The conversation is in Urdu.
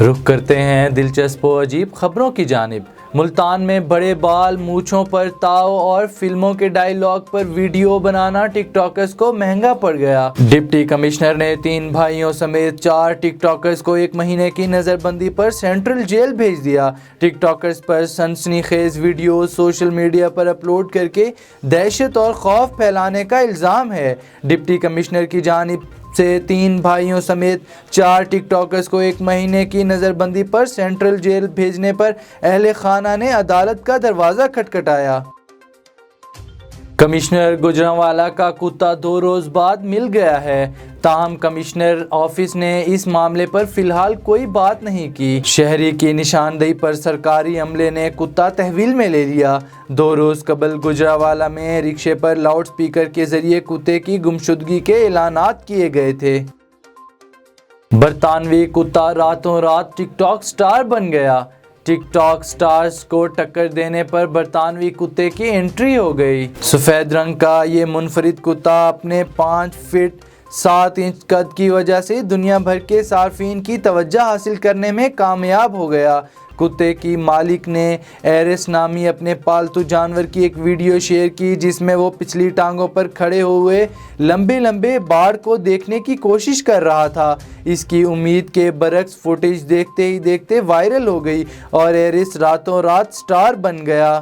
رخ کرتے ہیں دلچسپ و عجیب خبروں کی جانب۔ ملتان میں بڑے بال، مونچھوں پر تاؤ اور فلموں کے ڈائیلاگ پر ویڈیو بنانا ٹک ٹاکرز کو مہنگا پڑ گیا۔ ڈپٹی کمشنر نے 3 بھائیوں سمیت 4 ٹک ٹاکرز کو 1 مہینے کی نظر بندی پر سینٹرل جیل بھیج دیا۔ ٹک ٹاکرز پر سنسنی خیز ویڈیوز سوشل میڈیا پر اپلوڈ کر کے دہشت اور خوف پھیلانے کا الزام ہے۔ ڈپٹی کمشنر کی جانب سے 3 بھائیوں سمیت 4 ٹک ٹاکرز کو 1 مہینے کی نظر بندی پر سینٹرل جیل بھیجنے پر اہل خانہ نے عدالت کا دروازہ کھٹکھٹایا۔ کمشنر گوجرانوالہ کا کتا 2 روز بعد مل گیا ہے، تاہم کمشنر آفس نے اس معاملے پر فی الحال کوئی بات نہیں کی۔ شہری کی نشاندہی پر سرکاری عملے نے کتا تحویل میں لے لیا۔ 2 روز قبل گوجرانوالہ میں رکشے پر لاؤڈ سپیکر کے ذریعے کتے کی گمشدگی کے اعلانات کیے گئے تھے۔ برطانوی کتا راتوں رات ٹک ٹاک سٹار بن گیا۔ ٹک ٹاک سٹارز کو ٹکر دینے پر برطانوی کتے کی انٹری ہو گئی۔ سفید رنگ کا یہ منفرد کتا اپنے 5 فٹ 7 انچ قد کی وجہ سے دنیا بھر کے صارفین کی توجہ حاصل کرنے میں کامیاب ہو گیا۔ کتے کی مالک نے ایرس نامی اپنے پالتو جانور کی ایک ویڈیو شیئر کی جس میں وہ پچھلی ٹانگوں پر کھڑے ہوئے لمبے لمبے باڑ کو دیکھنے کی کوشش کر رہا تھا۔ اس کی امید کے برعکس فوٹیج دیکھتے ہی دیکھتے وائرل ہو گئی اور ایرس راتوں رات سٹار بن گیا۔